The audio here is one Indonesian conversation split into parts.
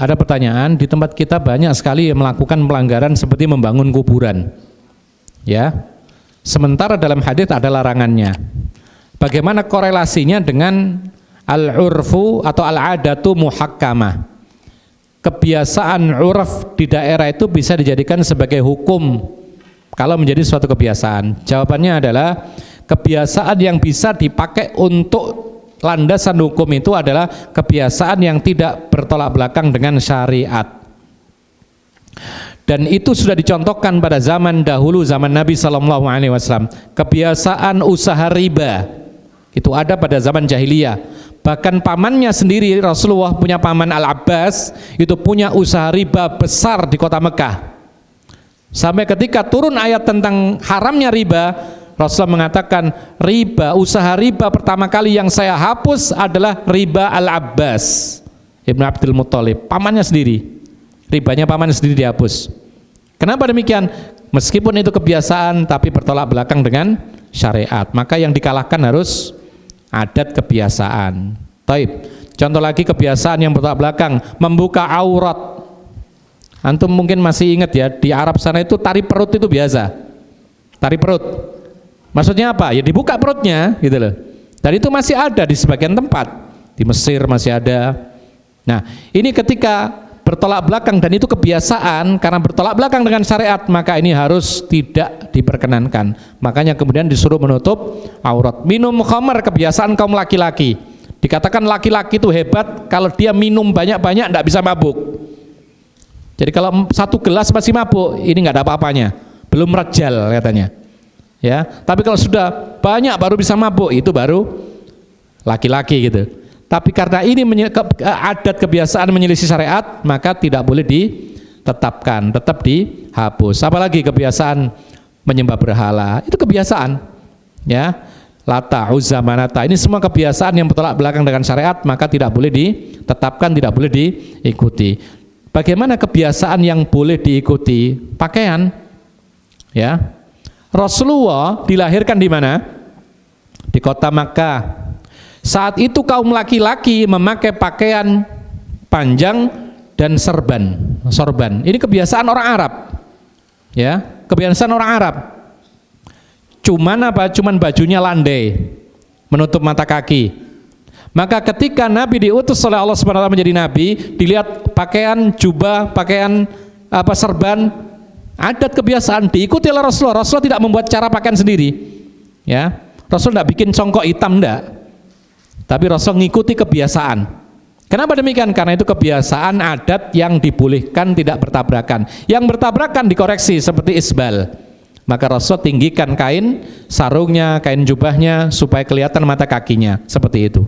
ada pertanyaan, di tempat kita banyak sekali yang melakukan pelanggaran seperti membangun kuburan. Ya. Sementara dalam hadis ada larangannya. Bagaimana korelasinya dengan al-urfu atau al-adatu muhakkamah? Kebiasaan urf di daerah itu bisa dijadikan sebagai hukum kalau menjadi suatu kebiasaan. Jawabannya adalah kebiasaan yang bisa dipakai untuk landasan hukum itu adalah kebiasaan yang tidak bertolak belakang dengan syariat. Dan itu sudah dicontohkan pada zaman dahulu, zaman Nabi SAW. Kebiasaan usaha riba itu ada pada zaman jahiliyah. Bahkan pamannya sendiri, Rasulullah punya paman Al-Abbas, itu punya usaha riba besar di kota Mekah. Sampai ketika turun ayat tentang haramnya riba, Rasulullah mengatakan riba, usaha riba pertama kali yang saya hapus adalah riba Al-Abbas Ibn Abdul Muttalib, pamannya sendiri. Ribanya pamannya sendiri dihapus. Kenapa demikian? Meskipun itu kebiasaan tapi bertolak belakang dengan syariat, maka yang dikalahkan harus adat kebiasaan. Taib. Contoh lagi kebiasaan yang bertolak belakang, membuka aurat. Antum mungkin masih ingat ya, di Arab sana itu tari perut itu biasa. Tari perut. Maksudnya apa? Ya dibuka perutnya gitu loh. Dan itu masih ada di sebagian tempat. Di Mesir masih ada. Nah, ini ketika bertolak belakang dan itu kebiasaan, karena bertolak belakang dengan syariat, maka ini harus tidak diperkenankan. Makanya kemudian disuruh menutup aurat. Minum khamar kebiasaan kaum laki-laki. Dikatakan laki-laki itu hebat kalau dia minum banyak-banyak tidak bisa mabuk. Jadi kalau satu gelas masih mabuk, ini nggak ada apa-apanya. Belum rajal katanya. Ya, tapi kalau sudah banyak baru bisa mabuk, itu baru laki-laki gitu. Tapi karena ini adat kebiasaan menyelisih syariat, maka tidak boleh ditetapkan, tetap dihapus. Apalagi kebiasaan menyembah berhala, itu kebiasaan. Ya, Lata, Uzza, Manata, ini semua kebiasaan yang bertolak belakang dengan syariat, maka tidak boleh ditetapkan, tidak boleh diikuti. Bagaimana kebiasaan yang boleh diikuti? Pakaian. Ya. Rasulullah dilahirkan di mana? Di kota Makkah. Saat itu kaum laki-laki memakai pakaian panjang dan sorban. Ini kebiasaan orang Arab. Ya, kebiasaan orang Arab. Cuman apa? Cuman bajunya landai, menutup mata kaki. Maka ketika Nabi diutus oleh Allah SWT menjadi Nabi, dilihat pakaian jubah, pakaian serban, adat kebiasaan diikuti oleh Rasulullah. Rasulullah tidak membuat cara pakaian sendiri. Ya, Rasul tidak bikin congkok hitam, enggak. Tapi Rasul mengikuti kebiasaan. Kenapa demikian? Karena itu kebiasaan adat yang dibolehkan, tidak bertabrakan. Yang bertabrakan dikoreksi seperti isbal. Maka Rasul tinggikan kain sarungnya, kain jubahnya supaya kelihatan mata kakinya, seperti itu.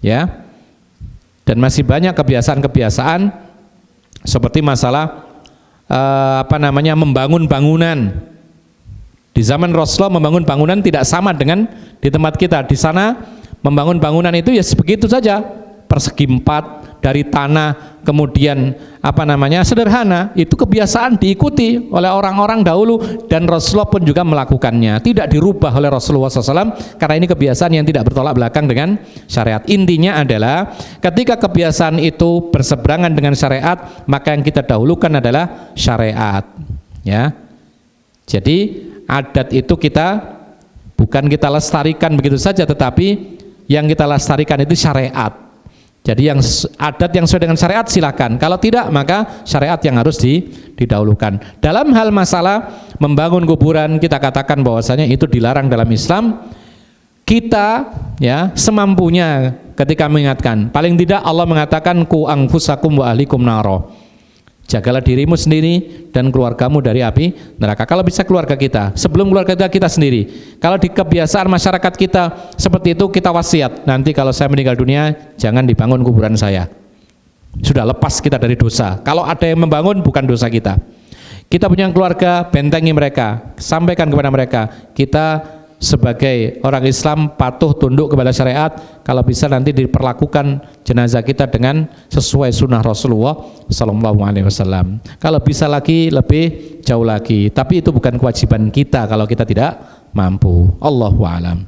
Ya. Dan masih banyak kebiasaan-kebiasaan seperti masalah membangun bangunan. Di zaman Rasulullah membangun bangunan tidak sama dengan di tempat kita. Di sana membangun bangunan itu ya begitu saja, persegi 4 dari tanah, kemudian sederhana. Itu kebiasaan diikuti oleh orang-orang dahulu dan Rasulullah pun juga melakukannya, tidak dirubah oleh Rasulullah SAW, karena ini kebiasaan yang tidak bertolak belakang dengan syariat. Intinya adalah ketika kebiasaan itu berseberangan dengan syariat, maka yang kita dahulukan adalah syariat. Ya, jadi adat itu bukan kita lestarikan begitu saja, tetapi yang kita lestarikan itu syariat. Jadi yang adat yang sesuai dengan syariat silakan. Kalau tidak, maka syariat yang harus didahulukan. Dalam hal masalah membangun kuburan, kita katakan bahwasanya itu dilarang dalam Islam. Kita ya semampunya ketika mengingatkan. Paling tidak Allah mengatakan ku anfusakum wa ahlikum naro. Jagalah dirimu sendiri dan keluargamu dari api neraka. Kalau bisa keluarga kita, sebelum keluarga kita sendiri. Kalau di kebiasaan masyarakat kita seperti itu, kita wasiat, nanti kalau saya meninggal dunia jangan dibangun kuburan saya. Sudah lepas kita dari dosa. Kalau ada yang membangun bukan dosa kita. Kita punya keluarga, bentengi mereka, sampaikan kepada mereka. Kita sebagai orang Islam patuh tunduk kepada syariat. Kalau bisa nanti diperlakukan jenazah kita dengan sesuai sunnah Rasulullah SAW. Kalau bisa lagi lebih jauh lagi, tapi itu bukan kewajiban kita kalau kita tidak mampu. Allahu a'lam.